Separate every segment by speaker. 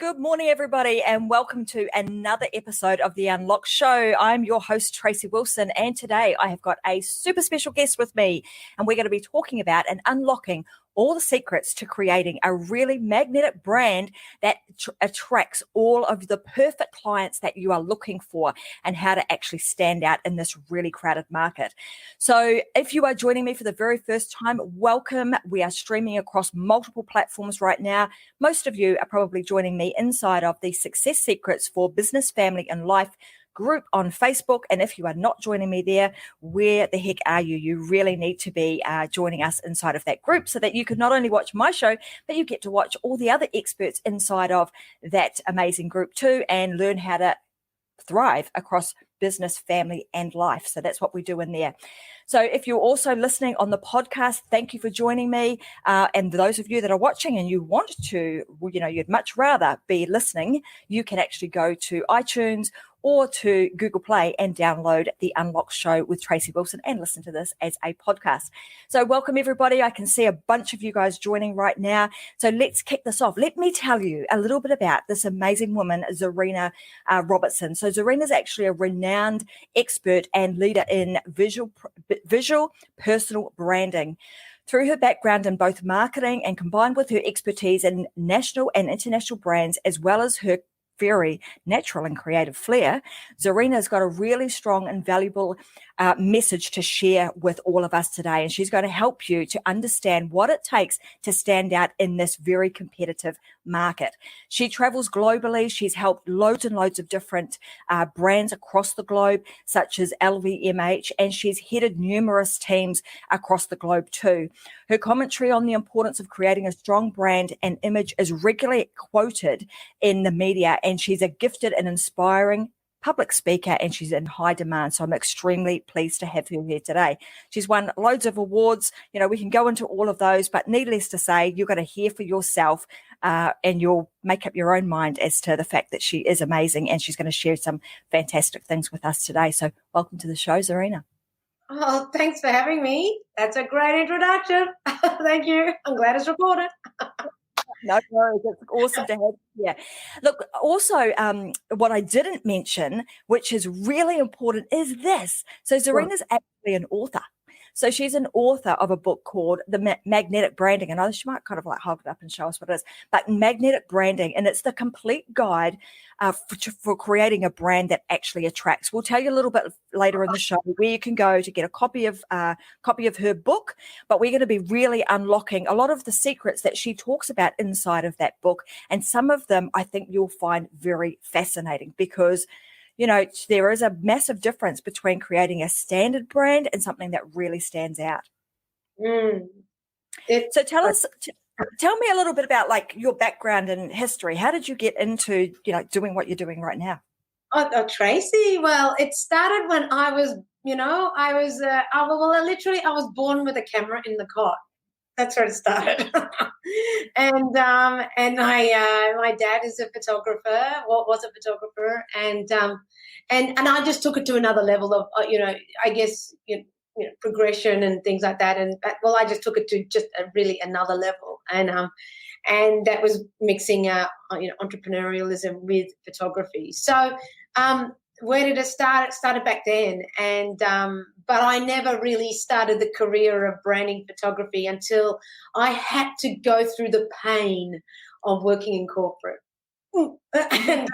Speaker 1: Good morning, everybody, and welcome to another episode of The Unlock Show. I'm your host, Tracy Wilson, and today I have got a super special guest with me, and we're going to be talking about and unlocking all the secrets to creating a really magnetic brand that attracts all of the perfect clients that you are looking for and how to actually stand out in this really crowded market. So if you are joining me for the very first time, welcome. We are streaming across multiple platforms right now. Most of you are probably joining me inside of the Success Secrets for Business, Family and Life group on Facebook. And if you are not joining me there, where the heck are you? You really need to be joining us inside of that group so that you can not only watch my show, but you get to watch all the other experts inside of that amazing group too and learn how to thrive across business, family, and life. So that's what we do in there. So if you're also listening on the podcast, thank you for joining me. And those of you that are watching and you want to, you'd much rather be listening, you can actually go to iTunes or to Google Play and download The Unlock Show with Tracy Wilson and listen to this as a podcast. So welcome, everybody. I can see a bunch of you guys joining right now. So let's kick this off. Let me tell you a little bit about this amazing woman, Zahrina Robertson. So Zahrina is actually a renowned expert and leader in visual personal branding. Through her background in both marketing and combined with her expertise in national and international brands, as well as her very natural and creative flair, Zahrina's got a really strong and valuable message to share with all of us today. And she's going to help you to understand what it takes to stand out in this very competitive market. She travels globally. She's helped loads and loads of different brands across the globe, such as LVMH, and she's headed numerous teams across the globe too. Her commentary on the importance of creating a strong brand and image is regularly quoted in the media, and she's a gifted and inspiring public speaker, and she's in high demand. So I'm extremely pleased to have her here today. She's won loads of awards. We can go into all of those, but needless to say, you're going to hear for yourself and you'll make up your own mind as to the fact that she is amazing, and she's going to share some fantastic things with us today. So welcome to the show, Zahrina.
Speaker 2: Oh, thanks for having me. That's a great introduction. Thank you. I'm glad it's recorded.
Speaker 1: No worries. It's awesome to have you here. Look, also, what I didn't mention, which is really important, is this. So Zahrina's actually an author. So she's an author of a book called The Magnetic Branding. And I know she might kind of like hold it up and show us what it is. But Magnetic Branding, and it's the complete guide for creating a brand that actually attracts. We'll tell you a little bit later in the show where you can go to get a copy of her book. But we're going to be really unlocking a lot of the secrets that she talks about inside of that book. And some of them I think you'll find very fascinating because there is a massive difference between creating a standard brand and something that really stands out. So tell me a little bit about like your background and history. How did you get into, doing what you're doing right now?
Speaker 2: Oh, Tracy. Well, it started when I was born with a camera in the cot. That's where it started. and my dad is a photographer, was a photographer, and I just took it to another level of, I guess, progression and things like that. And I just took it to just really another level. And that was mixing, entrepreneurialism with photography. So, where did it start? It started back then, and but I never really started the career of branding photography until I had to go through the pain of working in corporate. And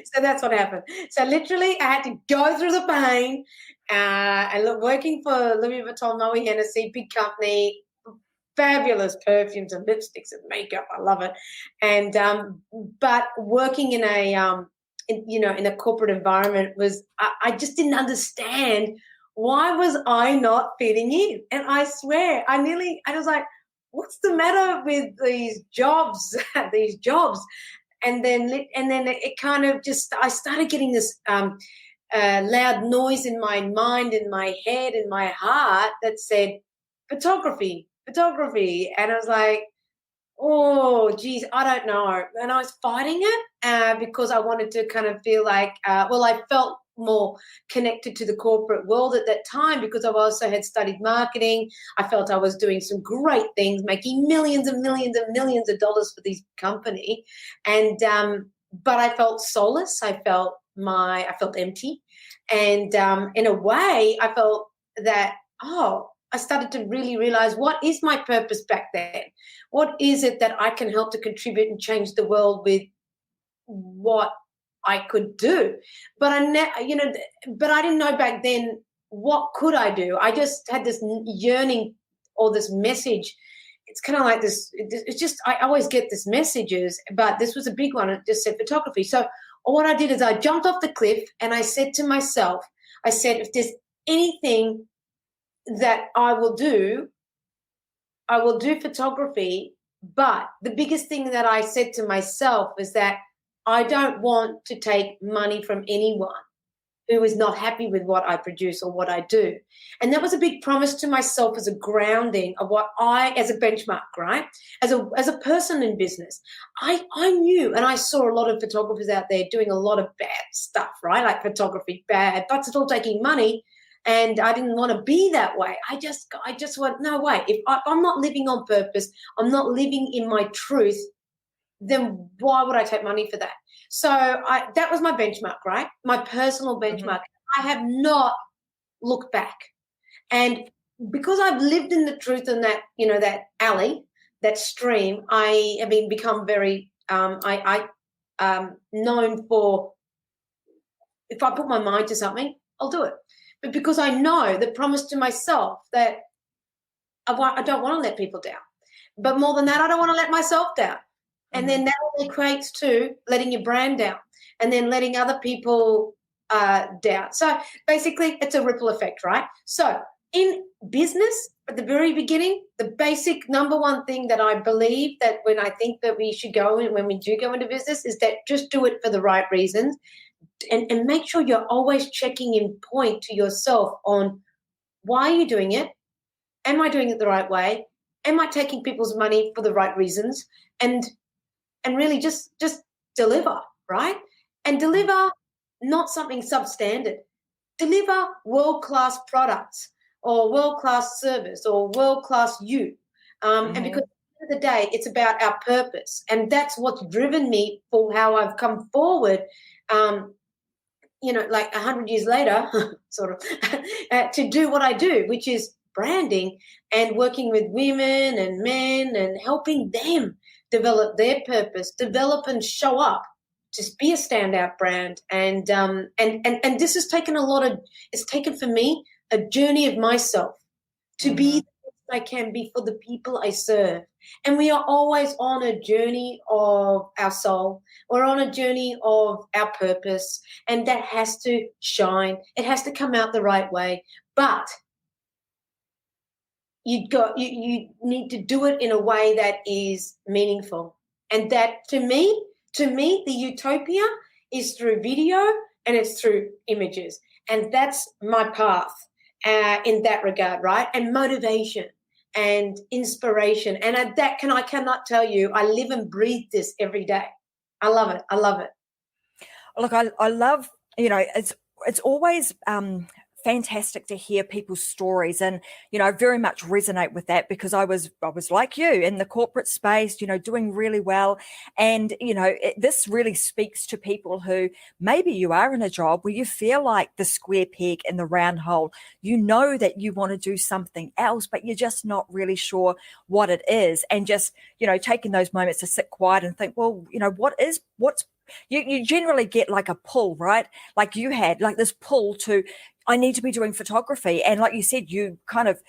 Speaker 2: so that's what happened. So literally, I had to go through the pain, and working for Louis Vuitton, Moët Hennessy, big company, fabulous perfumes and lipsticks and makeup. I love it. And but working in a in a corporate environment I just didn't understand why was I not fitting in. And I swear, I was like, what's the matter with these jobs? And then it kind of just, I started getting this loud noise in my mind, in my head, in my heart that said photography. And I was like, oh, geez, I don't know. And I was fighting it because I wanted to kind of feel like, I felt more connected to the corporate world at that time because I also had studied marketing. I felt I was doing some great things, making millions and millions and millions of dollars for this company. And but I felt soulless. I felt empty. And in a way, I felt that, I started to really realize, what is my purpose back then? What is it that I can help to contribute and change the world with what I could do? But but I didn't know back then what could I do. I just had this yearning or this message. It's kind of like this. It's just I always get these messages, but this was a big one. It just said photography. So what I did is I jumped off the cliff and I said to myself, if there's anything that I will do photography. But the biggest thing that I said to myself is that I don't want to take money from anyone who is not happy with what I produce or what I do. And that was a big promise to myself as a grounding of as a benchmark, right? As a person in business, I knew, and I saw a lot of photographers out there doing a lot of bad stuff, right? Like photography bad, but still taking money. And I didn't want to be that way. I just went, no way. If I'm not living on purpose, I'm not living in my truth, then why would I take money for that? So that was my benchmark, right? My personal benchmark. Mm-hmm. I have not looked back. And because I've lived in the truth in that, that alley, that stream, I have become very known for, if I put my mind to something, I'll do it. But because I know the promise to myself that I don't want to let people down. But more than that, I don't want to let myself down. And then that only equates to letting your brand down and then letting other people down. So basically, it's a ripple effect, right? So in business, at the very beginning, the basic number one thing that I believe that when I think that we should go in, when we do go into business, is that just do it for the right reasons. And make sure you're always checking in point to yourself on, why are you doing it? Am I doing it the right way? Am I taking people's money for the right reasons? And really just deliver, right? And deliver not something substandard. Deliver world-class products or world-class service or world-class you. And because at the end of the day, it's about our purpose. And that's what's driven me for how I've come forward, like 100 years later, sort of, to do what I do, which is branding and working with women and men and helping them develop their purpose, develop and show up to be a standout brand. And this has taken it's taken for me a journey of myself to be the best I can be for the people I serve. And we are always on a journey of our soul. We're on a journey of our purpose, and that has to shine. It has to come out the right way. But you need to do it in a way that is meaningful. And that to me, the utopia is through video and it's through images. And that's my path in that regard, right? And motivation and inspiration. And I cannot tell you, I live and breathe this every day. I love it. I love it.
Speaker 1: Look, I love, it's always fantastic to hear people's stories, and I very much resonate with that, because I was like you, in the corporate space, doing really well, and this really speaks to people who maybe you are in a job where you feel like the square peg in the round hole. That you want to do something else, but you're just not really sure what it is, and just taking those moments to sit quiet and think, well, what's you generally get like a pull, right? Like you had like this pull to, I need to be doing photography. And like you said, you kind of,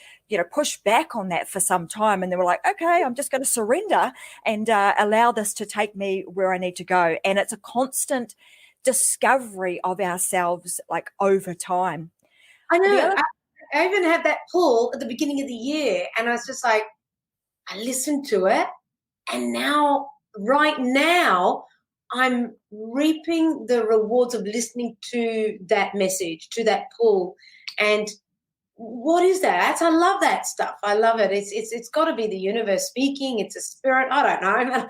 Speaker 1: pushed back on that for some time. And they were like, okay, I'm just going to surrender and allow this to take me where I need to go. And it's a constant discovery of ourselves, like over time.
Speaker 2: I know. I even had that pull at the beginning of the year, and I was just like, I listened to it. And right now, I'm reaping the rewards of listening to that message, to that pull. And what is that? I love that stuff. I love it. It's got to be the universe speaking. It's a spirit. I don't know.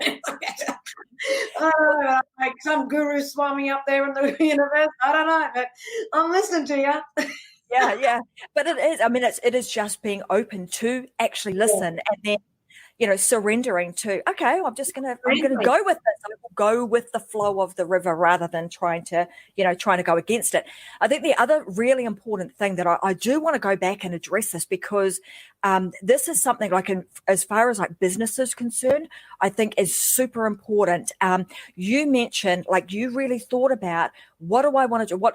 Speaker 2: Like some guru swami up there in the universe. I don't know, but I'm listening to you.
Speaker 1: Yeah. But it is, I mean, it is just being open to actually listen, and then, surrendering to, okay, I'm going to go with this. I will go with the flow of the river rather than trying to go against it. I think the other really important thing that I do want to go back and address this, because this is something like, as far as like business is concerned, I think is super important. You mentioned, like, you really thought about, what do I want to do?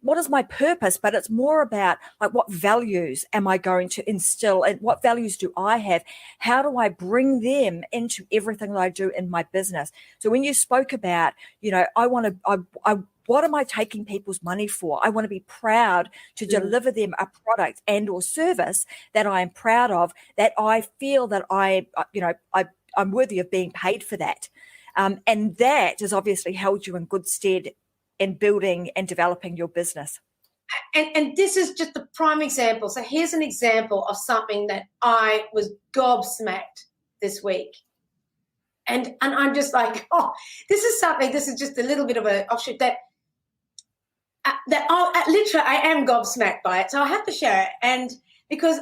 Speaker 1: What is my purpose? But it's more about, like, what values am I going to instill, and what values do I have? How do I bring them into everything that I do in my business? So when you spoke about, what am I taking people's money for? I want to be proud to deliver them a product and or service that I am proud of, that I feel that I'm worthy of being paid for that. And that has obviously held you in good stead in building and developing your business.
Speaker 2: And this is just a prime example. So here's an example of something that I was gobsmacked this week. And I'm just like, this is just a little bit of an offshoot that literally I am gobsmacked by it. So I have to share it. And because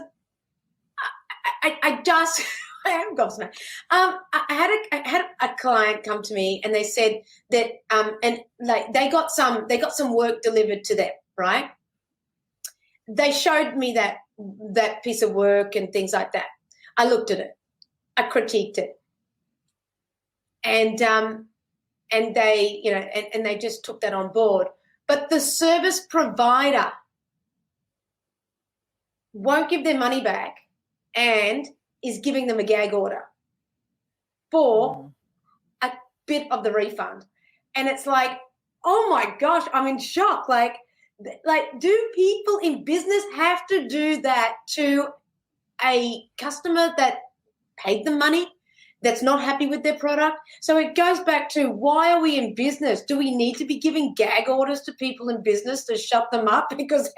Speaker 2: I just... I am gobsmacked. I had a client come to me, and they said that and like they got some work delivered to them, right? They showed me that piece of work and things like that. I looked at it, I critiqued it, and they and they just took that on board. But the service provider won't give their money back, and is giving them a gag order for a bit of the refund. And it's like, oh my gosh, I'm in shock. Like, do people in business have to do that to a customer that paid them money, that's not happy with their product? So it goes back to, why are we in business? Do we need to be giving gag orders to people in business to shut them up because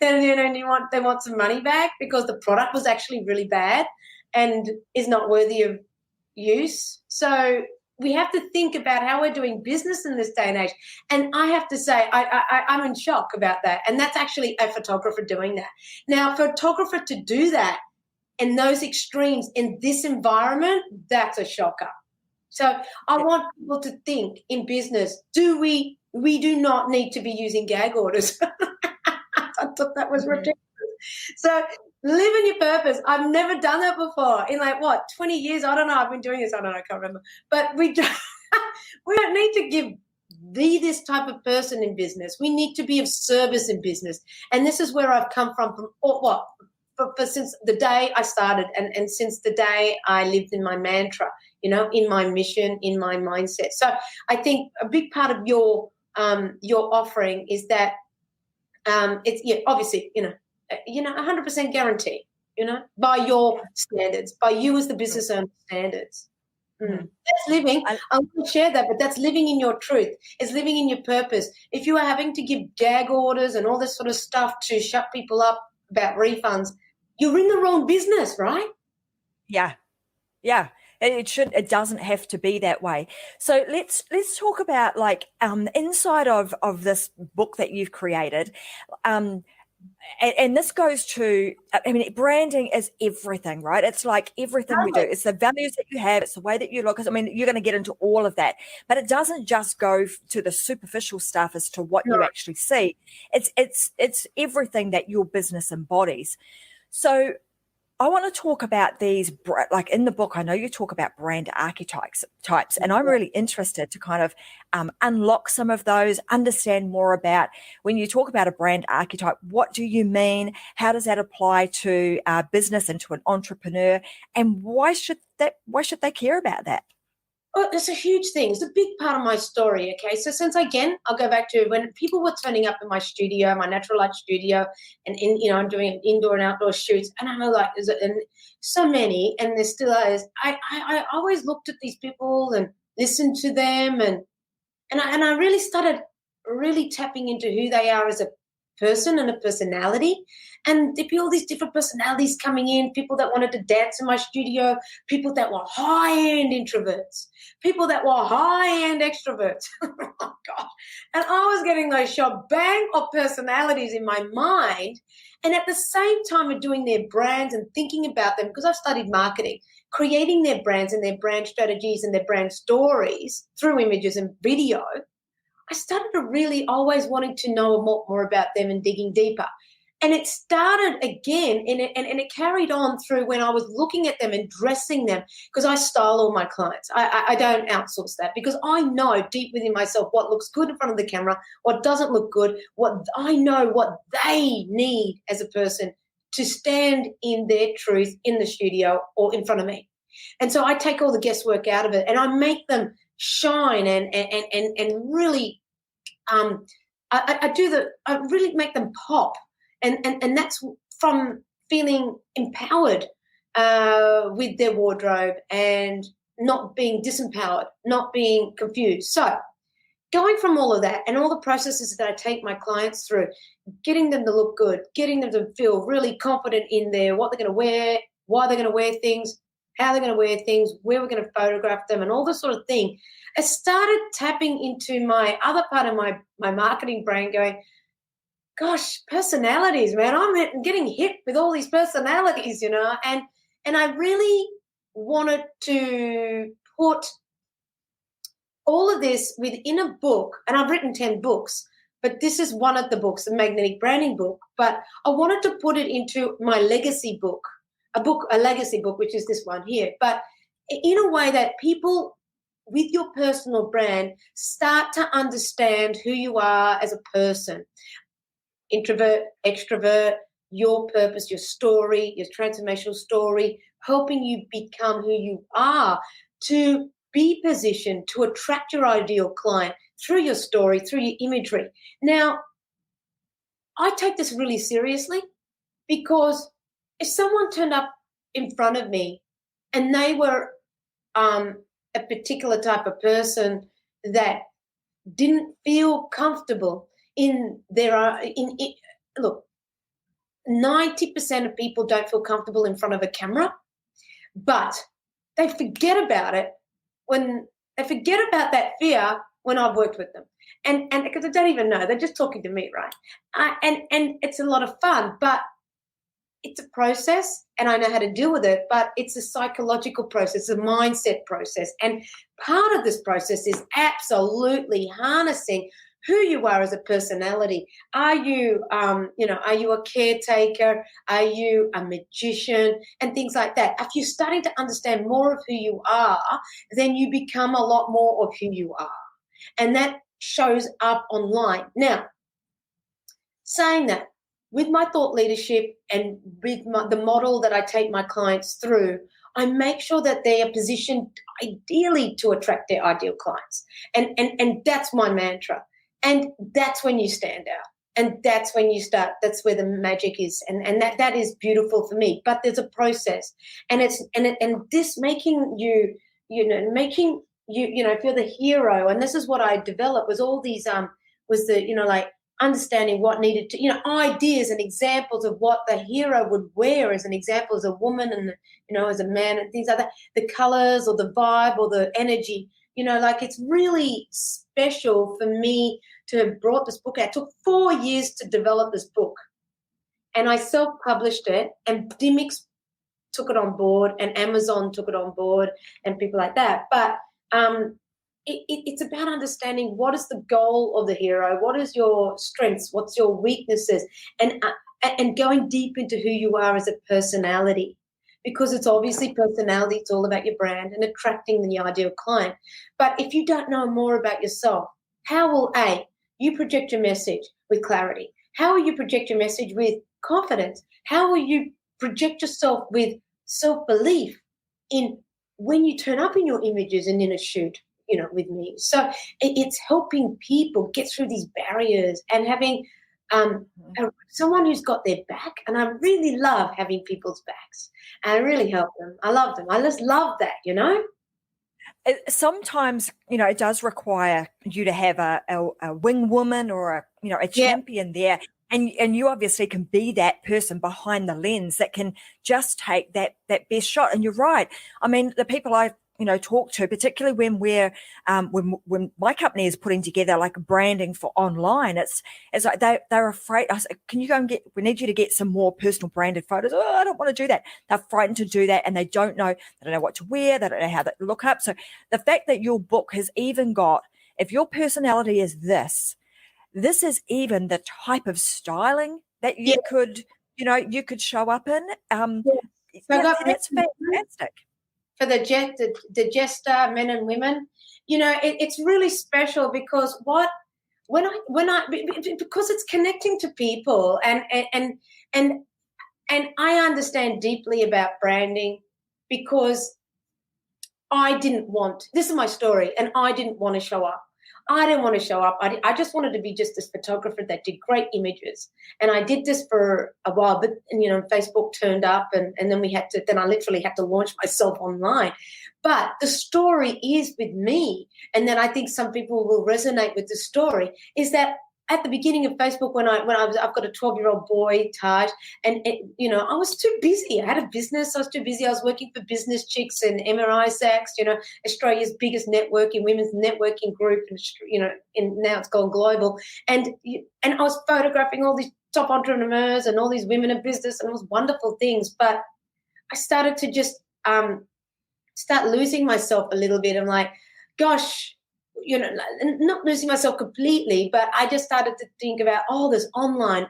Speaker 2: then they want some money back because the product was actually really bad and is not worthy of use? So we have to think about how we're doing business in this day and age. And I have to say, I'm in shock about that. And that's actually a photographer doing that. Now, for a photographer to do that in those extremes in this environment, that's a shocker. So I want people to think in business, we do not need to be using gag orders. I thought that was ridiculous. So live in your purpose. I've never done that before. In 20 years? I don't know. I've been doing this. I don't know. I can't remember. But we don't need to be this type of person in business. We need to be of service in business. And this is where I've come from since the day I started and since the day I lived in my mantra, in my mission, in my mindset. So I think a big part of your offering is that it's obviously, 100% guarantee, by your standards, by you as the business owner standards. That's living. I want to share that, but that's living in your truth. It's living in your purpose. If you are having to give gag orders and all this sort of stuff to shut people up about refunds, you're in the wrong business, right?
Speaker 1: Yeah. It doesn't have to be that way. So let's talk about inside of this book that you've created. And this goes to, branding is everything, right? It's like everything we do. It's the values that you have. It's the way that you look. You're going to get into all of that, but it doesn't just go to the superficial stuff as to what you actually see. It's everything that your business embodies. So I want to talk about these, like in the book, I know you talk about brand archetypes, and I'm really interested to kind of unlock some of those, understand more about when you talk about a brand archetype, what do you mean? How does that apply to business and to an entrepreneur? And why should they care about that?
Speaker 2: Oh, it's a huge thing. It's a big part of my story, okay? So I'll go back to when people were turning up in my studio, my natural light studio, and I'm doing indoor and outdoor shoots, and I know and so many, and there still is. I always looked at these people and listened to them, and I really started really tapping into who they are as a person and a personality. And there'd be all these different personalities coming in, people that wanted to dance in my studio, people that were high-end introverts, people that were high-end extroverts. Oh, God. And I was getting those shebang of personalities in my mind. And at the same time of doing their brands and thinking about them, because I've studied marketing, creating their brands and their brand strategies and their brand stories through images and video, I started to really always wanting to know more about them and digging deeper. And it started again, and it carried on through when I was looking at them and dressing them, because I style all my clients. I don't outsource that, because I know deep within myself what looks good in front of the camera, what doesn't look good, what I know what they need as a person to stand in their truth in the studio or in front of me. And so I take all the guesswork out of it, and I make them shine and really I really make them pop. And that's from feeling empowered with their wardrobe and not being disempowered, not being confused. So going from all of that and all the processes that I take my clients through, getting them to look good, getting them to feel really confident in what they're going to wear, why they're going to wear things, how they're going to wear things, where we're going to photograph them, and all this sort of thing, I started tapping into my other part of my marketing brain going, gosh, personalities, man. I'm getting hit with all these personalities, and I really wanted to put all of this within a book, and I've written 10 books, but this is one of the books, the Magnetic Branding book, but I wanted to put it into my legacy book, a legacy book, which is this one here, but in a way that people with your personal brand start to understand who you are as a person. Introvert, extrovert, your purpose, your story, your transformational story, helping you become who you are, to be positioned to attract your ideal client through your story, through your imagery. Now, I take this really seriously, because if someone turned up in front of me and they were a particular type of person that didn't feel comfortable look, 90% of people don't feel comfortable in front of a camera, but they forget about it when they forget about that fear when I've worked with them. And because they don't even know, they're just talking to me, right? And it's a lot of fun, but it's a process, and I know how to deal with it, but it's a psychological process, a mindset process. And part of this process is absolutely harnessing who you are as a personality. Are you, are you a caretaker? Are you a magician? And things like that. If you're starting to understand more of who you are, then you become a lot more of who you are. And that shows up online. Now, saying that, with my thought leadership and with the model that I take my clients through, I make sure that they are positioned ideally to attract their ideal clients. And that's my mantra. And that's when you stand out. And that's when you start, that's where the magic is. And that is beautiful for me. But there's a process. And this making you feel the hero. And this is what I developed, was all these, understanding what needed to, ideas and examples of what the hero would wear as an example, as a woman and, as a man, and things like that, the colors or the vibe or the energy, it's really special for me to have brought this book out. It took 4 years to develop this book, and I self-published it, and Dimmix took it on board, and Amazon took it on board, and people like that. But it's about understanding what is the goal of the hero, what is your strengths, what's your weaknesses, and going deep into who you are as a personality, because it's obviously personality. It's all about your brand and attracting the ideal client. But if you don't know more about yourself, how will you project your message with clarity? How will you project your message with confidence? How will you project yourself with self-belief in when you turn up in your images and in a shoot, with me? So it's helping people get through these barriers and having someone who's got their back. And I really love having people's backs. And I really help them. I love them. I just love that,
Speaker 1: Sometimes, it does require you to have a wing woman or a champion there. And you obviously can be that person behind the lens that can just take that best shot. And you're right. I mean, the people I talk to, particularly when we're when my company is putting together like branding for online, it's like they're afraid. I said, can you go and we need you to get some more personal branded photos. Oh, I don't want to do that. They're frightened to do that, and they don't know what to wear. They don't know how to look up. So the fact that your book has even got, if your personality is this is even the type of styling that you could show up in.
Speaker 2: So I got
Speaker 1: That's fantastic.
Speaker 2: For the jester men and women, it's really special because because it's connecting to people, and I understand deeply about branding because this is my story, and I didn't want to show up. I didn't want to show up. I just wanted to be just this photographer that did great images. And I did this for a while, but Facebook turned up, and then I literally had to launch myself online. But the story is with me. And then I think some people will resonate with the story, is that at the beginning of Facebook, I've got a 12-year-old boy, Taj, and I was too busy. I had a business. I was too busy. I was working for Business Chicks and MRI Sachs, Australia's biggest women's networking group, and now it's gone global. And I was photographing all these top entrepreneurs and all these women in business, and it was wonderful things. But I started to just start losing myself a little bit. I'm like, gosh, not losing myself completely, but I just started to think about, this online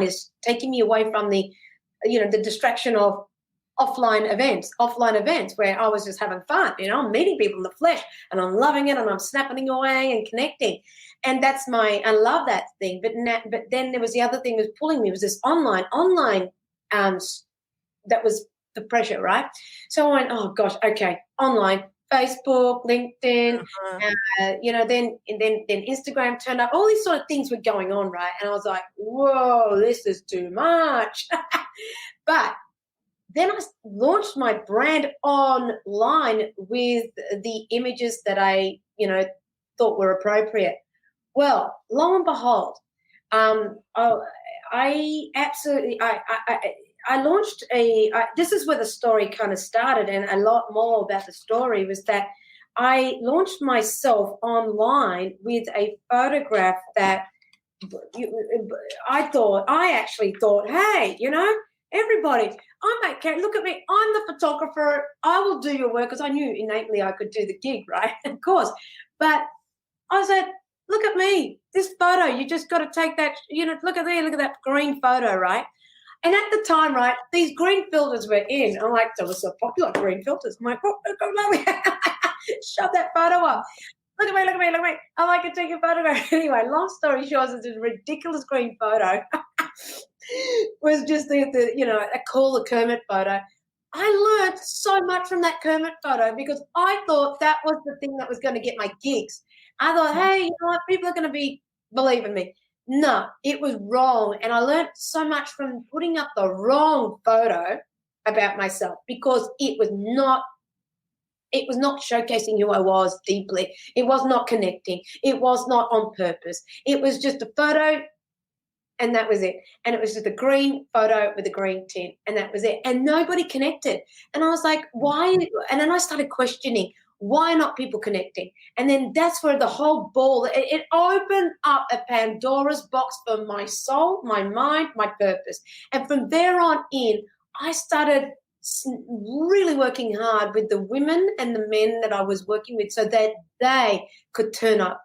Speaker 2: is taking me away from the distraction of offline events where I was just having fun. I'm meeting people in the flesh, and I'm loving it, and I'm snapping away and connecting. And I love that thing. But then there was the other thing that was pulling me, was this online, that was the pressure, right? So I went, oh gosh, okay, online, Facebook, LinkedIn, then Instagram turned up. All these sort of things were going on, right? And I was like, whoa, this is too much. But then I launched my brand online with the images that I, thought were appropriate. Well, lo and behold, I launched this is where the story kind of started, and a lot more about the story was that I launched myself online with a photograph that I actually thought, hey, everybody, I'm okay. Look at me. I'm the photographer. I will do your work, because I knew innately I could do the gig, right? Of course. But I said, look at me. This photo, you just got to take that, look at that green photo, right? And at the time, right, these green filters were in. I'm like, they were so popular, green filters. I'm like, shove that photo up. Look at me. I like to take a photograph. Anyway, long story short, it's a ridiculous green photo. It was just a cool Kermit photo. I learned so much from that Kermit photo because I thought that was the thing that was going to get my gigs. I thought, hey, you know what, people are going to believe in me. No, it was wrong. And I learned so much from putting up the wrong photo about myself, because it was not showcasing who I was deeply. It was not connecting. It was not on purpose. It was just a photo, and that was it. And it was just a green photo with a green tint, and that was it. And nobody connected. And I was like, why? And then I started questioning, why not people connecting? And then that's where the whole ball, it opened up a Pandora's box for my soul, my mind, my purpose. And from there on in, I started really working hard with the women and the men that I was working with so that they could turn up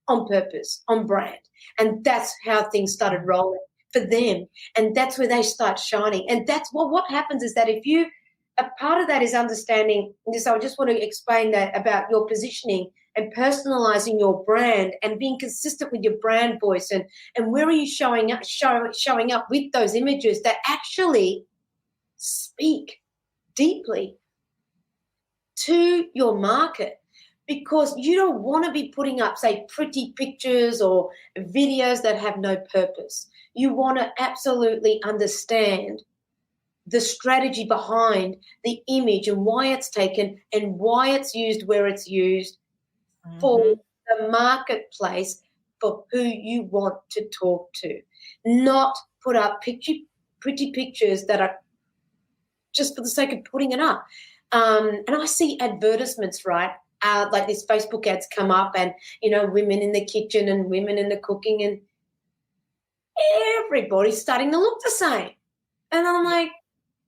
Speaker 2: on purpose, on brand. And that's how things started rolling for them. And that's where they start shining. And that's what happens is that a part of that is understanding this. I just want to explain that about your positioning and personalizing your brand and being consistent with your brand voice, and where are you showing up with those images that actually speak deeply to your market. Because you don't want to be putting up, say, pretty pictures or videos that have no purpose. You want to absolutely understand the strategy behind the image and why it's taken and why it's used where it's used for the marketplace, for who you want to talk to. not put up pretty pictures that are just for the sake of putting it up. And I see advertisements, right? Like these Facebook ads come up and, women in the kitchen and women in the cooking, and everybody's starting to look the same. And I'm like,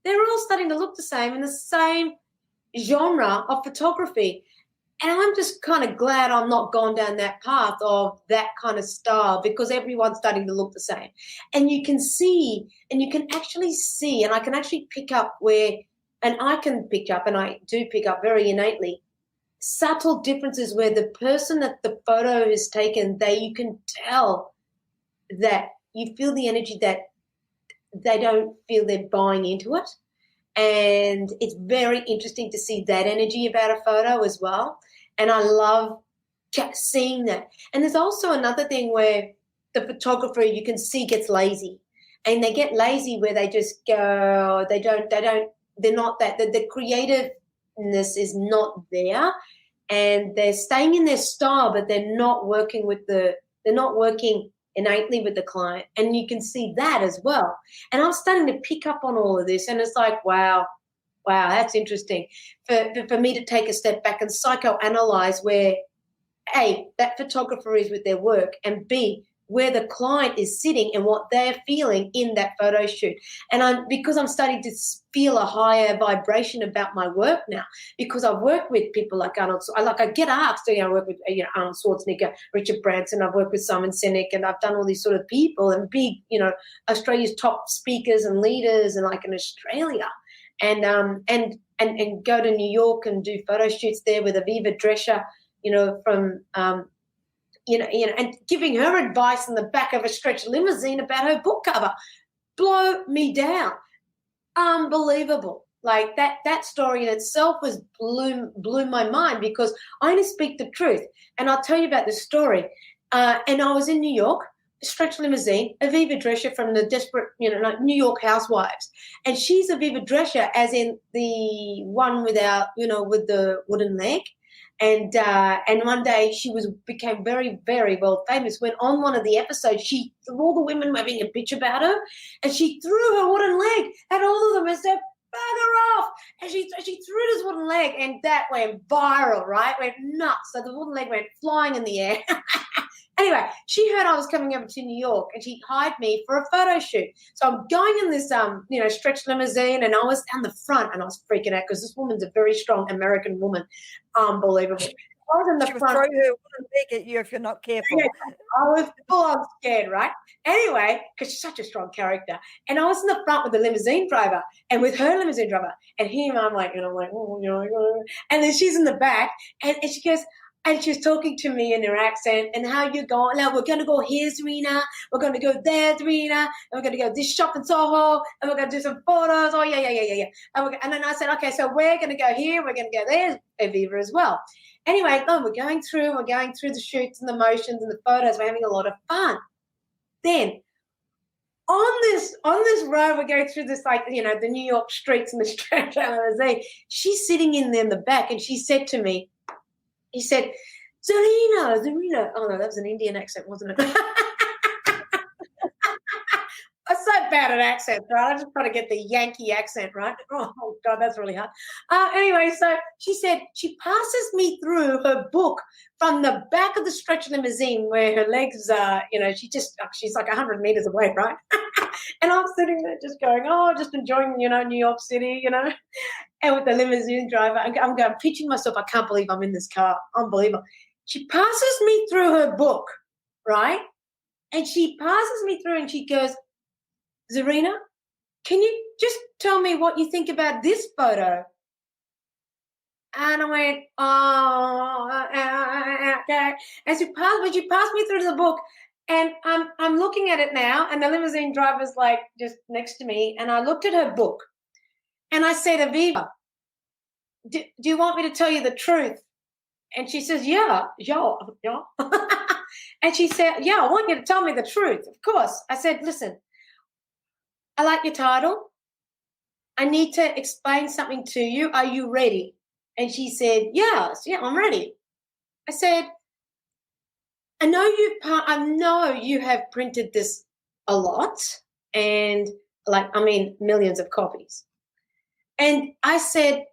Speaker 2: they're all starting to look the same in the same genre of photography. And I'm just kind of glad I'm not gone down that path of that kind of style, because everyone's starting to look the same. And you can see, and you can actually see, and I can actually pick up and I do pick up very innately, subtle differences where the person that the photo is taken, you can tell that you feel the energy that they don't feel they're buying into it. And it's very interesting to see that energy about a photo as well. And I love seeing that. And there's also another thing where the photographer, you can see, gets lazy. And they get lazy where they just go, they're not that, the creativeness is not there. And they're staying in their style, but they're not working innately with the client. And you can see that as well. And I'm starting to pick up on all of this, and it's like, wow, that's interesting for me to take a step back and psychoanalyze where, A, that photographer is with their work, and B, where the client is sitting and what they're feeling in that photo shoot. And because I'm starting to feel a higher vibration about my work now, because I've worked with people like Arnold. I get asked, I work with Arnold Schwarzenegger, Richard Branson. I've worked with Simon Sinek, and I've done all these sort of people and big, Australia's top speakers and leaders, and like in Australia, and go to New York and do photo shoots there with Aviva Drescher, from and giving her advice in the back of a stretch limousine about her book cover. Blow me down. Unbelievable. Like that story in itself blew my mind, because I only speak the truth. And I'll tell you about this story. And I was in New York, stretch limousine, Aviva Drescher from the desperate, like New York Housewives. And she's Aviva Drescher, as in the one without, with the wooden leg. And one day she became very, very well famous when on one of the episodes, all the women were having a bitch about her, and she threw her wooden leg at all of them and said, bugger off. And she threw this wooden leg, and that went viral, right? Went nuts. So the wooden leg went flying in the air. Anyway, she heard I was coming over to New York, and she hired me for a photo shoot. So I'm going in this, stretch limousine, and I was down the front, and I was freaking out because this woman's a very strong American woman. Unbelievable. I was in the front.
Speaker 1: Throw her wooden leg at you if you're not careful.
Speaker 2: Yeah, I was full on scared, right? Anyway, because she's such a strong character. And I was in the front with the limousine driver, and with her limousine driver, and him, I'm like, oh, and then she's in the back, and she goes, and she was talking to me in her accent, and how you going? Now, we're going to go here, Zahrina. We're going to go there, Zahrina. And we're going to go this shop in Soho, and we're going to do some photos. Oh, yeah. And then I said, okay, so we're going to go here. We're going to go there, Aviva as well. Anyway, we're going through the shoots and the motions and the photos. We're having a lot of fun. Then on this road, we're going through this, like, the New York streets and the stretch limousine. She's sitting in there in the back, and she said to me, he said, Zahrina. Oh, no, that was an Indian accent, wasn't it? I'm so bad at accents, right? I just try to get the Yankee accent, right? Oh, God, that's really hard. Anyway, so she said she passes me through her book from the back of the stretch limousine where her legs are, she's like 100 meters away, right? And I'm sitting there just going, just enjoying, New York City, and with the limousine driver, I'm going, pitching myself, I can't believe I'm in this car. Unbelievable. She passes me through her book, right? And she passes me through and she goes, Zahrina, can you just tell me what you think about this photo? And I went, okay. And she passed me through the book, and I'm looking at it now, and the limousine driver's like just next to me, and I looked at her book, and I said, Aviva, do you want me to tell you the truth? And she says, yeah. And she said, yeah, I want you to tell me the truth. Of course. I said, listen, I like your title. I need to explain something to you. Are you ready? And she said, yeah, I'm ready. I said, I know you have printed this a lot, and millions of copies. And I said,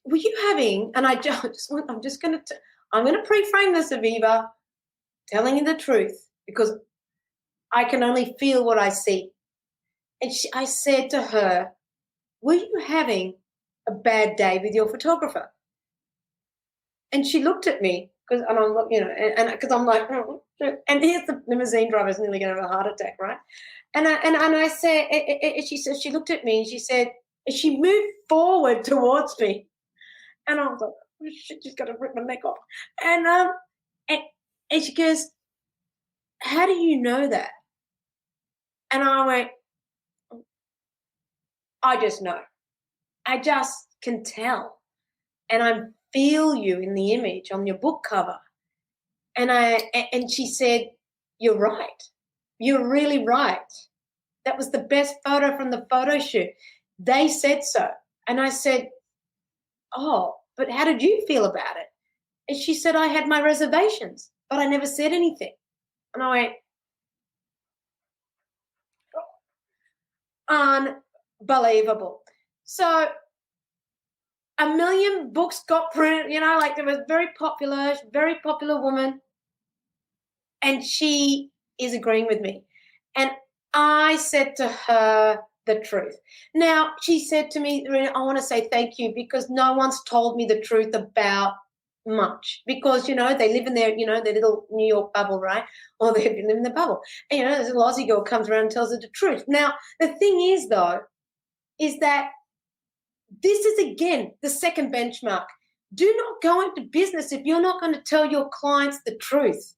Speaker 2: were you having, and I'm going to pre-frame this, Aviva, telling you the truth, because I can only feel what I see. And I said to her, were you having a bad day with your photographer? And she looked at me, because I'm like, oh, and here's the limousine driver's nearly going to have a heart attack, right? And I said, she looked at me and she said, and she moved forward towards me, and I was like, oh, shit, she's going to rip my neck off. And she goes, how do you know that? And I went, I just know. I just can tell. And I feel you in the image on your book cover. And she said, you're right. You're really right. That was the best photo from the photo shoot. They said so. And I said, oh, but how did you feel about it? And she said, I had my reservations, but I never said anything. And I went, unbelievable. So 1 million books got printed, there was very popular woman, and she is agreeing with me. And I said to her the truth. Now, she said to me, I want to say thank you, because no one's told me the truth about much, because, they live in their little New York bubble, right? Or they live in the bubble. And, there's a Aussie girl comes around and tells her the truth. Now, the thing is, though, is that this is, again, the second benchmark. Do not go into business if you're not going to tell your clients the truth.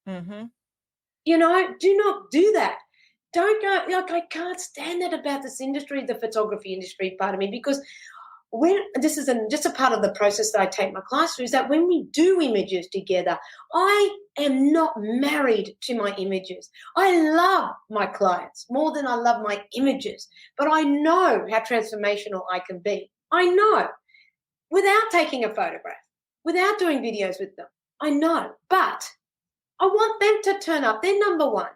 Speaker 1: Mm-hmm.
Speaker 2: Do not do that. Don't go, I can't stand that about this industry, the photography industry, pardon me, because this is just a part of the process that I take my clients through, is that when we do images together, I am not married to my images. I love my clients more than I love my images, but I know how transformational I can be. I know, without taking a photograph, without doing videos with them. I know, but I want them to turn up. They're number one.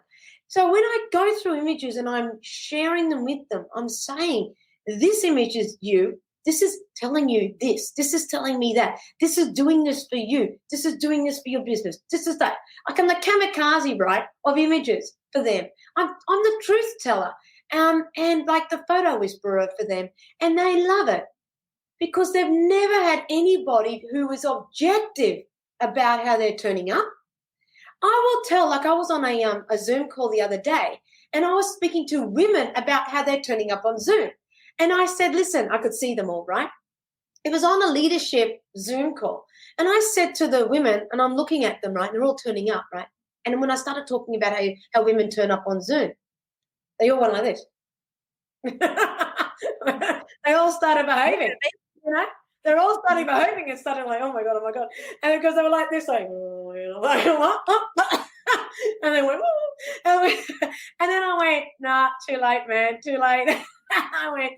Speaker 2: So when I go through images and I'm sharing them with them, I'm saying, this image is you. This is telling you this. This is telling me that. This is doing this for you. This is doing this for your business. This is that. I'm the kamikaze, right, of images for them. I'm the truth teller, and like the photo whisperer for them. And they love it, because they've never had anybody who is objective about how they're turning up. I will tell, like I was on a Zoom call the other day, and I was speaking to women about how they're turning up on Zoom. And I said, listen, I could see them all, right? It was on a leadership Zoom call. And I said to the women, and I'm looking at them, right? They're all turning up, right? And when I started talking about how women turn up on Zoom, they all went like this. They all started behaving, They're all starting behaving and started like, oh my God. And because they were like this, like, and they went, and then I went, nah, too late, man, too late. I went,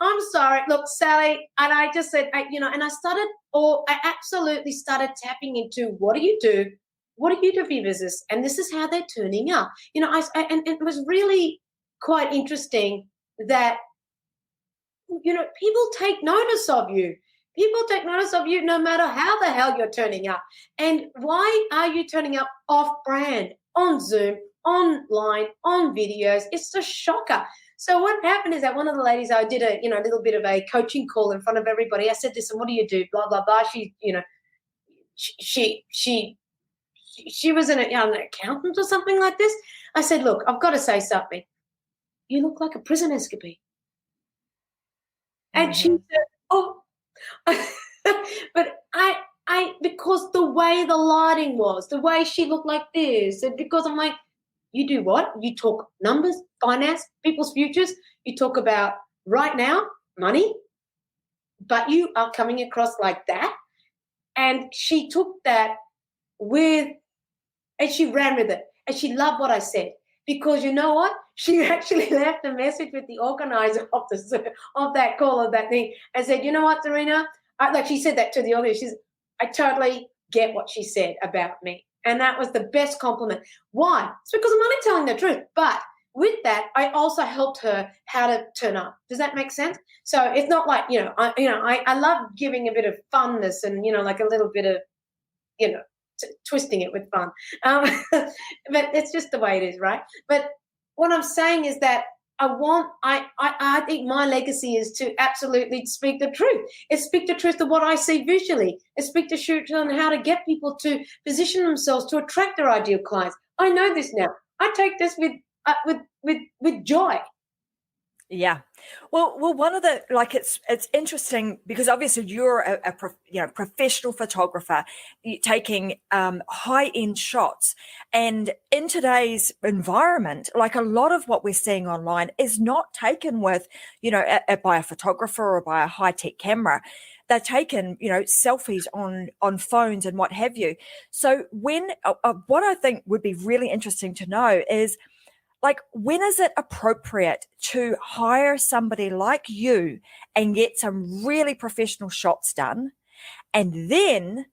Speaker 2: I'm sorry. Look, Sally, and I just said, and I absolutely started tapping into, what do you do? What do you do for your business? And this is how they're turning up. And it was really quite interesting that, people take notice of you. People take notice of you no matter how the hell you're turning up. And why are you turning up off-brand, on Zoom, online, on videos? It's a shocker. So what happened is that one of the ladies, I did a little bit of a coaching call in front of everybody. I said, listen, what do you do? Blah, blah, blah. She was an accountant or something like this. I said, look, I've got to say something. You look like a prison escapee. And she said, oh, but because the way the lighting was, the way she looked like this, and because I'm like, you do what? You talk numbers, finance, people's futures. You talk about right now, money, but you are coming across like that. And she took that and she ran with it. And she loved what I said. Because you know what? She actually left a message with the organizer of that call, of that thing, and said, you know what, Zahrina? She said that to the audience. I totally get what she said about me. And that was the best compliment. Why? It's because I'm only telling the truth. But with that, I also helped her how to turn up. Does that make sense? So it's not like, I love giving a bit of funness and, like a little bit of, twisting it with fun. But it's just the way it is, right? But what I'm saying is that I think my legacy is to absolutely speak the truth. It's speak the truth of what I see visually. It's speak the truth on how to get people to position themselves to attract their ideal clients. I know this now. I take this with joy.
Speaker 1: Yeah. Well, one of the, it's interesting because obviously you're a professional photographer taking high-end shots, and in today's environment, like a lot of what we're seeing online is not taken with, by a photographer or by a high-tech camera. They're taken, selfies on phones and what have you. So when what I think would be really interesting to know is, like, when is it appropriate to hire somebody like you and get some really professional shots done, and then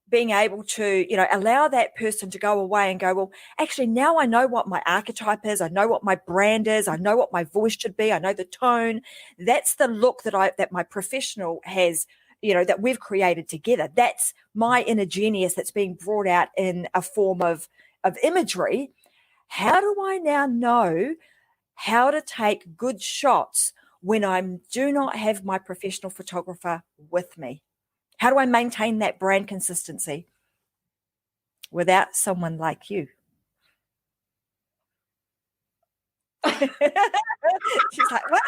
Speaker 1: being able to, allow that person to go away and go, well, actually, now I know what my archetype is. I know what my brand is. I know what my voice should be. I know the tone. That's the look that my professional has, that we've created together. That's my inner genius that's being brought out in a form of imagery. How do I now know how to take good shots when I do not have my professional photographer with me? How do I maintain that brand consistency without someone like you? She's like, what?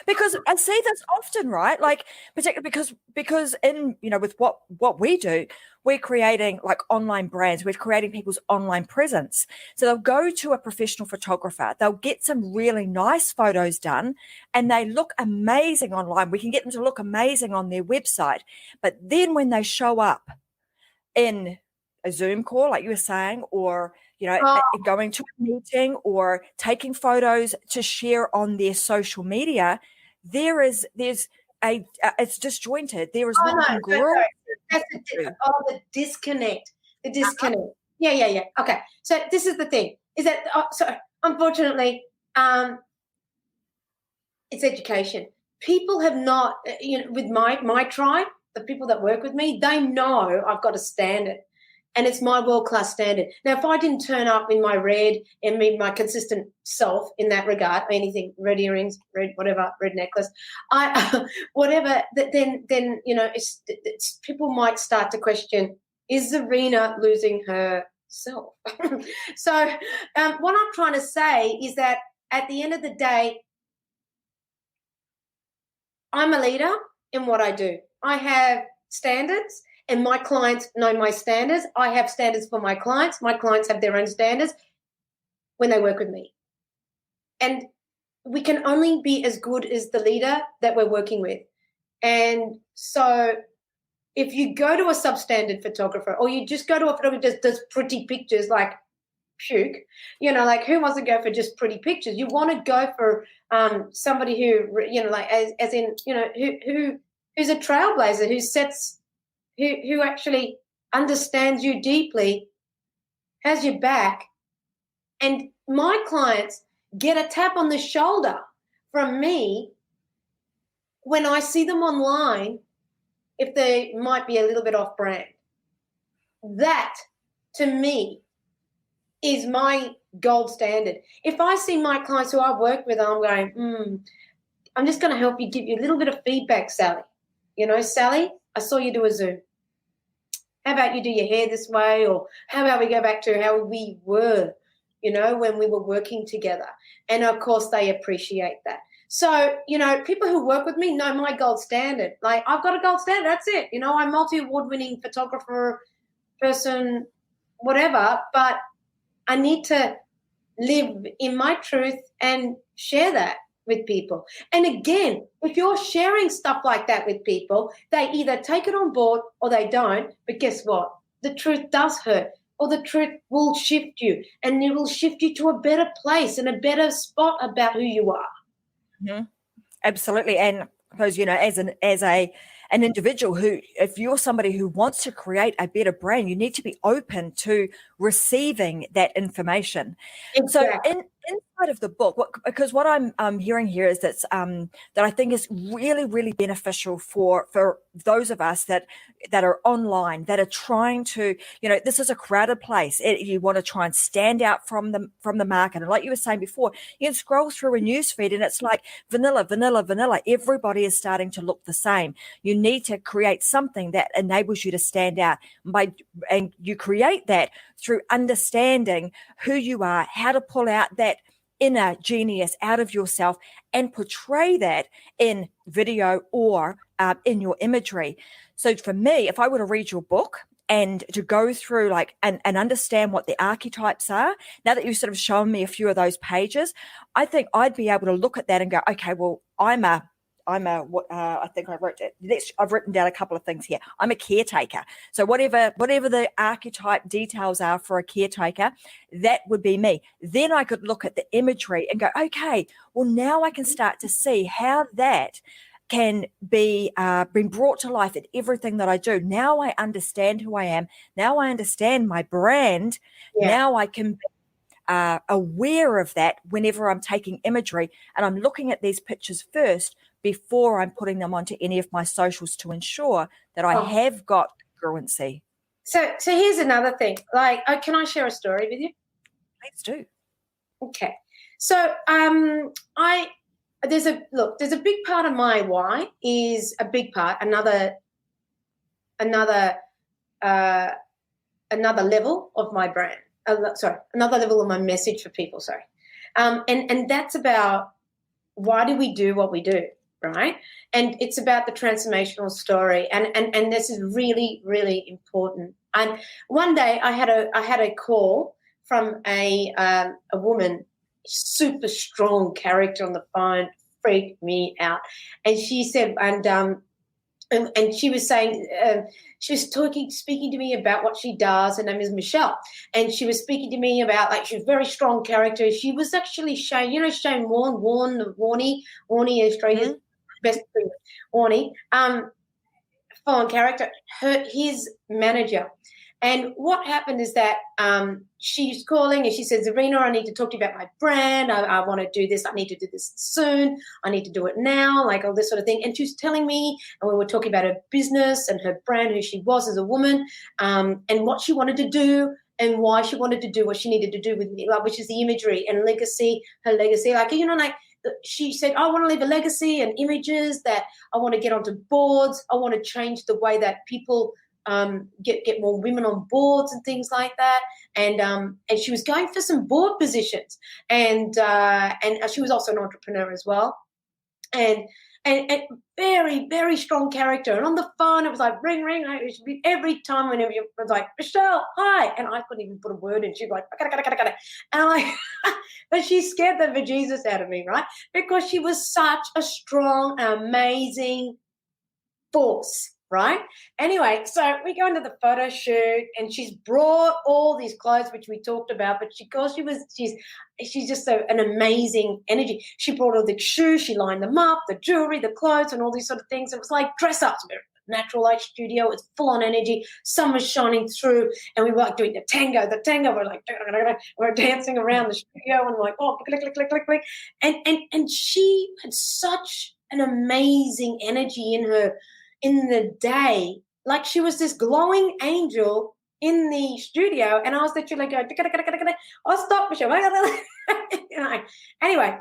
Speaker 1: Because I see this often, right? Like, particularly because in, with what we do, we're creating like online brands, we're creating people's online presence. So they'll go to a professional photographer, they'll get some really nice photos done, and they look amazing online. We can get them to look amazing on their website. But then when they show up in a Zoom call, like you were saying, or going to a meeting or taking photos to share on their social media, there's it's disjointed. There is not congruence.
Speaker 2: The disconnect. The disconnect. Yeah. Okay. So this is the thing. Is that so? Unfortunately, it's education. People have not, with my tribe, the people that work with me, they know I've got a standard. And it's my world-class standard. Now, if I didn't turn up in my red and be my consistent self in that regard, anything, red earrings, red whatever, red necklace, whatever, then it's people might start to question, is Zahrina losing herself? So what I'm trying to say is that at the end of the day, I'm a leader in what I do. I have standards. And my clients know my standards. I have standards for my clients. My clients have their own standards when they work with me. And we can only be as good as the leader that we're working with. And so if you go to a substandard photographer, or you just go to a photographer who just does pretty pictures like puke, like who wants to go for just pretty pictures? You want to go for somebody who, who's a trailblazer, who actually understands you deeply, has your back. And my clients get a tap on the shoulder from me when I see them online if they might be a little bit off brand. That, to me, is my gold standard. If I see my clients who I work with, I'm going, I'm just going to help you, give you a little bit of feedback, Sally. Sally, I saw you do a Zoom. How about you do your hair this way? Or how about we go back to how we were, when we were working together? And, of course, they appreciate that. So, people who work with me know my gold standard. Like, I've got a gold standard. That's it. I'm multi-award-winning photographer, person, whatever. But I need to live in my truth and share that with people. And again, if you're sharing stuff like that with people, they either take it on board or they don't. But guess what? The truth does hurt, or the truth will shift you, and it will shift you to a better place and a better spot about who you are.
Speaker 1: Mm-hmm. Absolutely. And I suppose, as an individual who, if you're somebody who wants to create a better brand, you need to be open to receiving that information.
Speaker 2: Exactly.
Speaker 1: So inside of the book, because what I'm hearing here is that I think is really, really beneficial for those of us that are online, that are trying to, this is a crowded place. You want to try and stand out from the market. And like you were saying before, you can scroll through a news feed and it's like vanilla, vanilla, vanilla. Everybody is starting to look the same. You need to create something that enables you to stand out. And you create that through understanding who you are, how to pull out that inner genius out of yourself and portray that in video or in your imagery. So for me, if I were to read your book and to go through and understand what the archetypes are, now that you've sort of shown me a few of those pages, I think I'd be able to look at that and go, okay, well, I think I've written down a couple of things here. I'm a caretaker. So whatever the archetype details are for a caretaker, that would be me. Then I could look at the imagery and go, okay, well, now I can start to see how that can be been brought to life in everything that I do. Now I understand who I am. Now I understand my brand. Yeah. Now I can be aware of that whenever I'm taking imagery, and I'm looking at these pictures first before I'm putting them onto any of my socials to ensure that I have got congruency.
Speaker 2: So here's another thing. Can I share a story with you?
Speaker 1: Please do.
Speaker 2: Okay. So there's a big part of my why is a big part. Another level of my brand. Another level of my message for people. And that's about why do we do what we do, right? And it's about the transformational story, and this is really, really important. And one day I had a call from a woman, super strong character on the phone, freaked me out, and she said, and she was saying, she was speaking to me about what she does. Her name is Michelle. And she was speaking to me about, she's a very strong character. She was actually Shane, Shane Warney, Australia's best friend, Warney, foreign character, his manager. And what happened is that she's calling and she says, Zahrina, I need to talk to you about my brand. I want to do this. I need to do this soon. I need to do it now, all this sort of thing. And she was telling me, and we were talking about her business and her brand, who she was as a woman, and what she wanted to do and why she wanted to do what she needed to do with me, which is the imagery and legacy, her legacy. She said, I want to leave a legacy and images that I want to get onto boards. I want to change the way that people get more women on boards and things like that, and she was going for some board positions, and she was also an entrepreneur as well, and very, very strong character. And on the phone, it was like ring. Every time, whenever you was like, Michelle, hi, and I couldn't even put a word in. She'd be like, and I'm like, but she scared the bejesus out of me, right? Because she was such a strong, amazing force. Right? Anyway, so we go into the photo shoot and she's brought all these clothes, which we talked about, but she's just an amazing energy. She brought all the shoes, she lined them up, the jewelry, the clothes, and all these sort of things. It was like dress ups, natural light studio. It's full on energy. Sun was shining through, and we were doing the tango. We're dancing around the studio, and we're like, oh, click, click, click, click, click. And she had such an amazing energy in the day, she was this glowing angel in the studio, and I was literally going, oh, stop, Michelle. Anyway,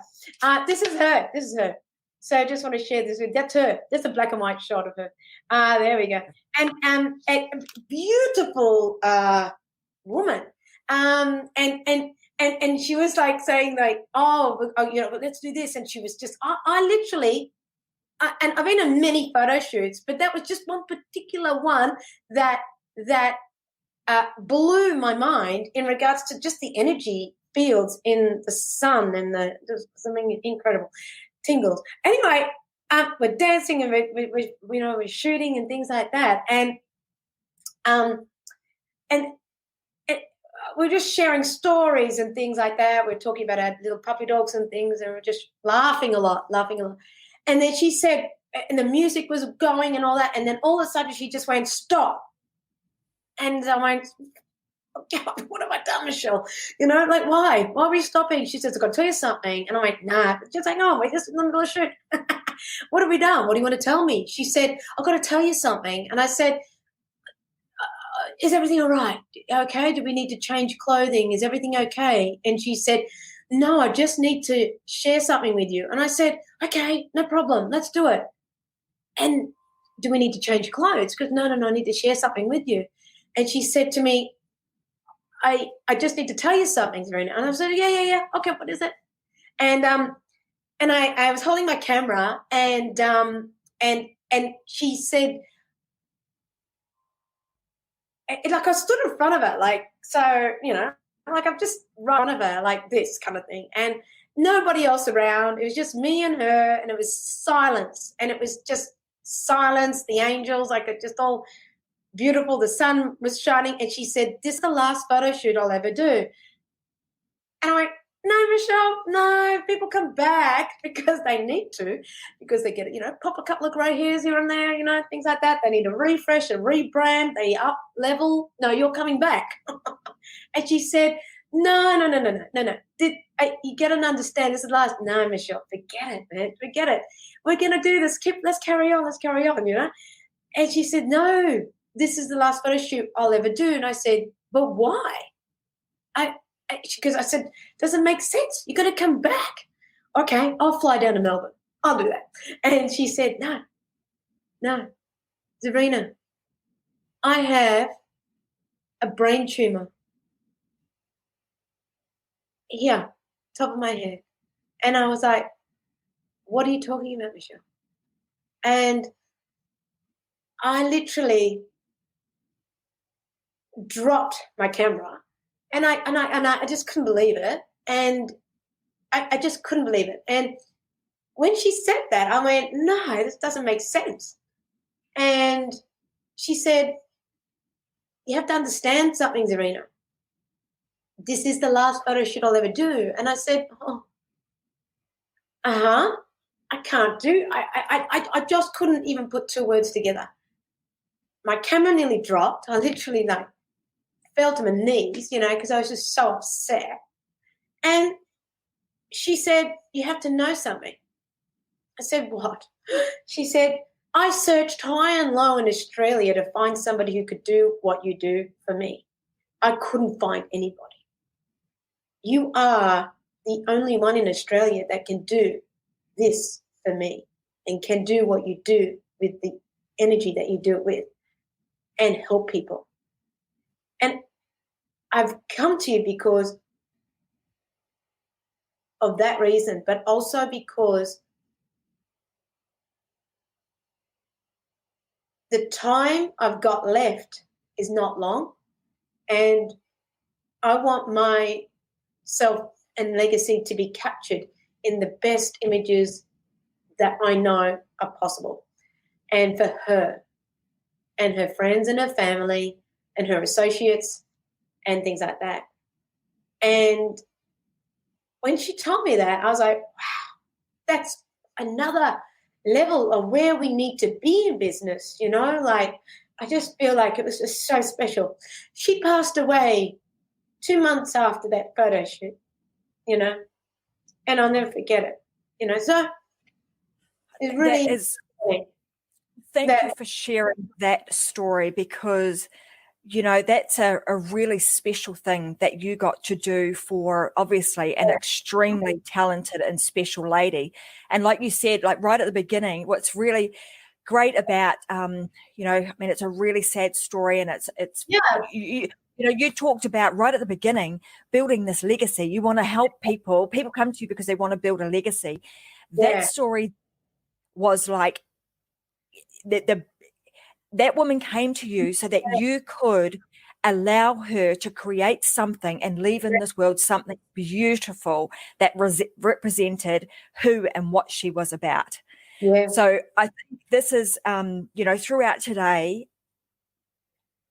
Speaker 2: this is her. So I just want to share this with you. That's her. That's a black and white shot of her. There we go. And a beautiful woman. And she was saying oh, let's do this. And she was just, I literally. And I've been in many photo shoots, but that was just one particular one that blew my mind in regards to just the energy fields in the sun and there's something incredible, tingles. Anyway, we're dancing and we're shooting and things like that, and we're just sharing stories and things like that. We're talking about our little puppy dogs and things, and we're just laughing a lot. And then she said, and the music was going and all that. And then all of a sudden she just went, stop. And I went, oh, God, what have I done, Michelle? You know, like, why? Why are we stopping? She says, I've got to tell you something. And I went, nah. She's like, oh, we're just in the middle of shoot. What have we done? What do you want to tell me? She said, I've got to tell you something. And I said, is everything all right? Okay. Do we need to change clothing? Is everything okay? And she said, no, I just need to share something with you. And I said, okay, no problem. Let's do it. And do we need to change clothes? Because no, I need to share something with you. And she said to me, I just need to tell you something, Zahrina. And I said, yeah. Okay, what is it? And I was holding my camera, and she said, like, I stood in front of her, like, so, you know, like I'm just right in front of her, like this kind of thing. And nobody else around. It was just me and her, and it was silence. And it was just silence, the angels, like it just all beautiful. The sun was shining. And she said, this is the last photo shoot I'll ever do. And I went, no, Michelle, no, people come back because they need to, because they get, you know, pop a couple of grey hairs here and there, you know, things like that. They need a refresh, a rebrand, they up level. No, you're coming back. And she said, no. You get to understand this is the last. No, Michelle, forget it, man. Forget it. We're going to do this. Let's carry on, you know. And she said, no, this is the last photo shoot I'll ever do. And I said, but why? Because I said, doesn't make sense. You got to come back. Okay, I'll fly down to Melbourne. I'll do that. And she said, no, Zahrina, I have a brain tumor here, top of my head. And I was like, what are you talking about, Michelle? And I literally dropped my camera. And I just couldn't believe it. And I just couldn't believe it. And when she said that, I went, no, this doesn't make sense. And she said, you have to understand something, Zahrina. This is the last photo shoot I'll ever do. And I said, I can't do. I just couldn't even put two words together. My camera nearly dropped. I literally fell to my knees, you know, because I was just so upset. And she said, you have to know something. I said, what? She said, I searched high and low in Australia to find somebody who could do what you do for me. I couldn't find anybody. You are the only one in Australia that can do this for me and can do what you do with the energy that you do it with and help people. And I've come to you because of that reason, but also because the time I've got left is not long, and I want myself and legacy to be captured in the best images that I know are possible. And for her and her friends and her family and her associates and things like that. And when she told me that, I was like, wow, that's another level of where we need to be in business, you know, like I just feel like it was just so special. She passed away 2 months after that photo shoot, you know, and I'll never forget it, you know, so it's really
Speaker 1: thank you for sharing that story, because you know, that's a really special thing that you got to do for obviously an extremely talented and special lady. And like you said, like right at the beginning, what's really great about, you know, I mean, it's a really sad story, and it's you know, you talked about right at the beginning, building this legacy. You want to help people. People come to you because they want to build a legacy. That story was like that woman came to you so that you could allow her to create something and leave in this world something beautiful that represented who and what she was about. Yeah. So I think this is, you know, throughout today,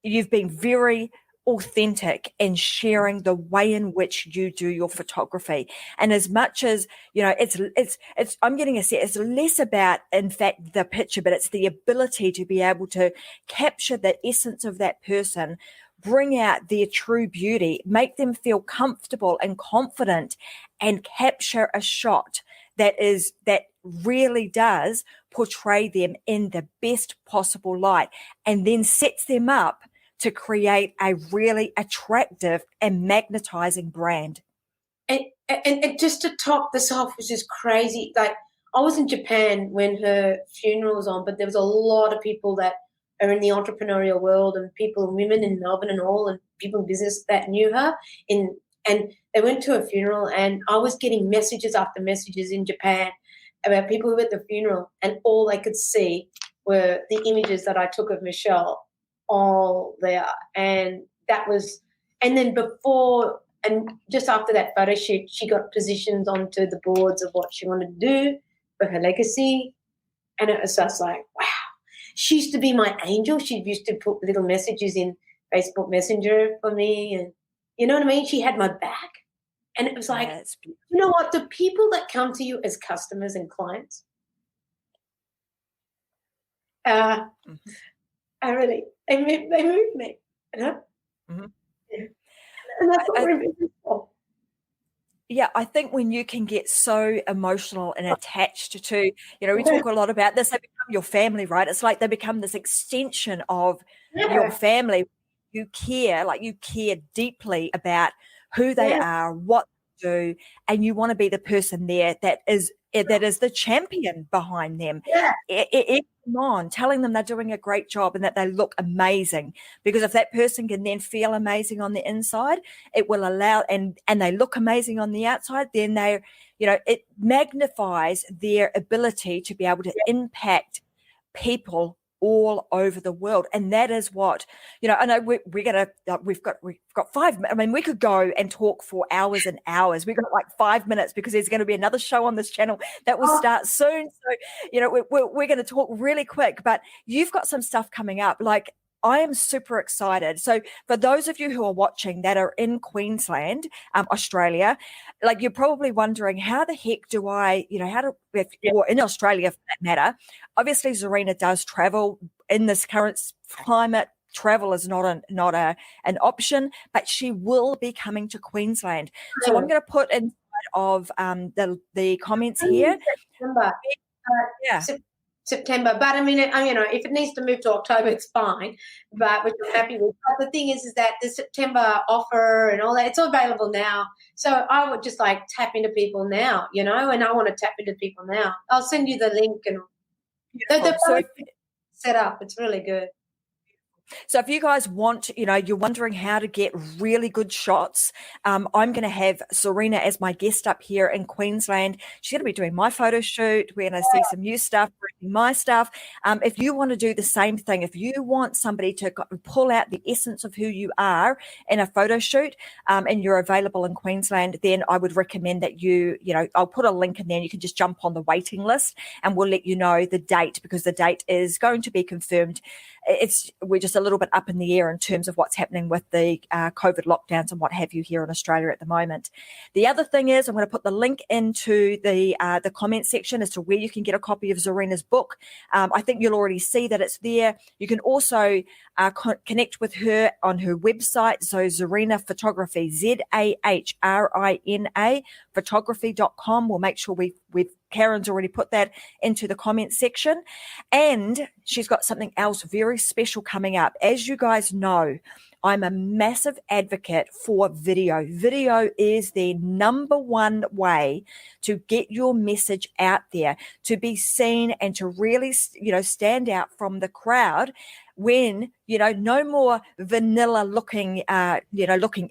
Speaker 1: you've been very authentic in sharing the way in which you do your photography. And as much as, it's I'm getting a set, it's less about, in fact, the picture, but it's the ability to be able to capture the essence of that person, bring out their true beauty, make them feel comfortable and confident, and capture a shot that really does portray them in the best possible light, and then sets them up to create a really attractive and magnetizing brand.
Speaker 2: And just to top this off, which is crazy, like I was in Japan when her funeral was on, but there was a lot of people that are in the entrepreneurial world, and people, women in Melbourne and all, and people in business that knew her. And they went to a funeral, and I was getting messages after messages in Japan about people who were at the funeral, and all they could see were the images that I took of Michelle all there. And that was, and then before and just after that photo shoot, she got positioned onto the boards of what she wanted to do for her legacy. And it was just like, wow. She used to be my angel. She used to put little messages in Facebook Messenger for me, and you know what I mean? She had my back. And it was like, you know what? The people that come to you as customers and clients, I really, they move me, you know?
Speaker 1: Mm-hmm.
Speaker 2: Yeah. And that's what we're business for.
Speaker 1: Yeah, I think when you can get so emotional and attached to, we talk a lot about this, they become your family, right? It's like they become this extension of your family. You care deeply about who they are, what they do, and you want to be the person there that is the champion behind them. On telling them they're doing a great job and that they look amazing, because if that person can then feel amazing on the inside, it will allow, and they look amazing on the outside, then it magnifies their ability to be able to impact people all over the world. And that is what, I know we've got 5 minutes. I mean, we could go and talk for hours and hours. We've got like 5 minutes because there's going to be another show on this channel that will start soon. So, we're going to talk really quick, but you've got some stuff coming up. Like, I am super excited. So for those of you who are watching that are in Queensland, Australia, like you're probably wondering, how the heck do I, or in Australia for that matter, obviously Zahrina does travel in this current climate. Travel is not an option, but she will be coming to Queensland. So I'm going to put inside of the comments here.
Speaker 2: September, but I mean, if it needs to move to October, it's fine, but which I'm happy with. But the thing is that the September offer and all that, it's available now. So I would just like tap into people now, and I want to tap into people now. I'll send you the link and the set up. It's really good.
Speaker 1: So if you guys want, you're wondering how to get really good shots, I'm going to have Zahrina as my guest up here in Queensland. She's going to be doing my photo shoot. We're going to see some new stuff, bringing my stuff. If you want to do the same thing, if you want somebody to pull out the essence of who you are in a photo shoot, and you're available in Queensland, then I would recommend that I'll put a link in there and you can just jump on the waiting list and we'll let you know the date, because the date is going to be confirmed. We're just a little bit up in the air in terms of what's happening with the COVID lockdowns and what have you here in Australia at the moment. The other thing is, I'm going to put the link into the comment section as to where you can get a copy of Zahrina's book. I think you'll already see that it's there. You can also connect with her on her website. So Zahrina Photography, Zahrina photography.com. We'll make sure we've Karen's already put that into the comment section. And she's got something else very special coming up. As you guys know, I'm a massive advocate for video. Video is the number one way to get your message out there, to be seen and to really, stand out from the crowd. When, no more vanilla looking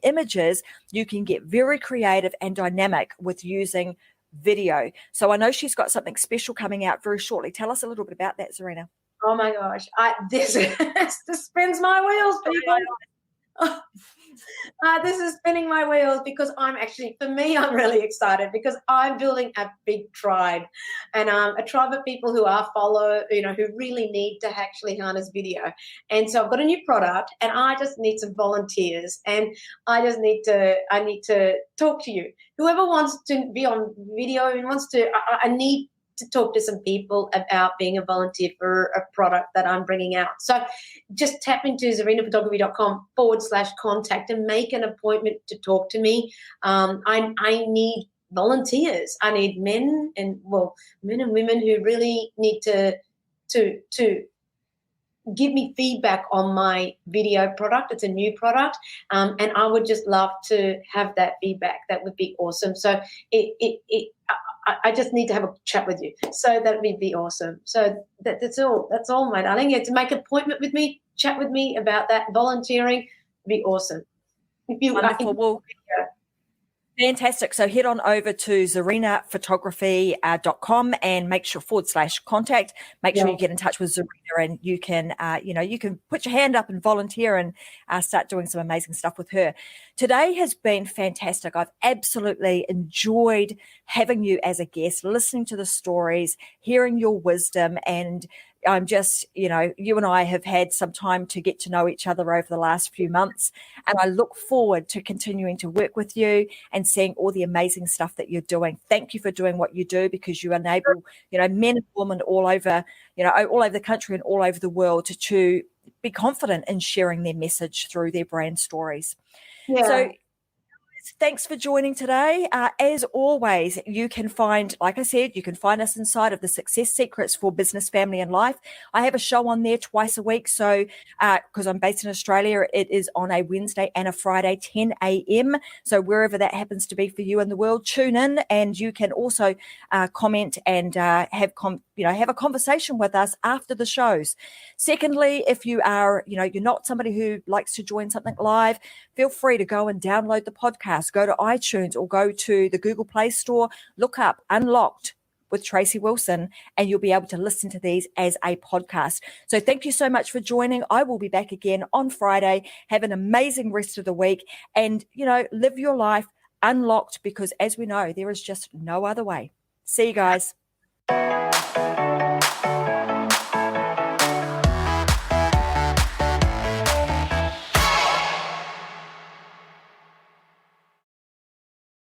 Speaker 1: images, you can get very creative and dynamic with using video. So I know she's got something special coming out very shortly. Tell us a little bit about that, Zahrina.
Speaker 2: Oh my gosh, this spins my wheels, people. This is spinning my wheels because I'm really excited because I'm building a big tribe, and a tribe of people who who really need to actually harness video. And so I've got a new product, and I just need some volunteers, and I need to talk to you. Whoever wants to be on video and I need to talk to some people about being a volunteer for a product that I'm bringing out. So just tap into zahrinaphotography.com/contact and make an appointment to talk to me. I need volunteers. I need men and women who really need to give me feedback on my video product. It's a new product, and I would just love to have that feedback. That would be awesome. So I just need to have a chat with you. So that would be awesome. So that's all. That's all, my darling. You have to make an appointment with me, chat with me about that. Volunteering would be awesome.
Speaker 1: Wonderful. Fantastic. So head on over to zahrinaphotography.com and make sure /contact. Make sure you get in touch with Zahrina, and you can, you can put your hand up and volunteer and start doing some amazing stuff with her. Today has been fantastic. I've absolutely enjoyed having you as a guest, listening to the stories, hearing your wisdom, and I'm just, you and I have had some time to get to know each other over the last few months, and I look forward to continuing to work with you and seeing all the amazing stuff that you're doing. Thank you for doing what you do, because you enable, men and women all over the country and all over the world to be confident in sharing their message through their brand stories.
Speaker 2: Yeah.
Speaker 1: So thanks for joining today. As always, you can find, like I said, you can find us inside of the Success Secrets for Business, Family and Life. I have a show on there twice a week. So because I'm based in Australia, it is on a Wednesday and a Friday, 10 a.m. So wherever that happens to be for you in the world, tune in, and you can also comment and have a conversation with us after the shows. Secondly, if you are, you're not somebody who likes to join something live, feel free to go and download the podcast. Go to iTunes or go to the Google Play Store, look up Unlocked with Tracy Wilson, and you'll be able to listen to these as a podcast. So thank you so much for joining. I will be back again on Friday. Have an amazing rest of the week, and, live your life unlocked, because as we know, there is just no other way. See you guys.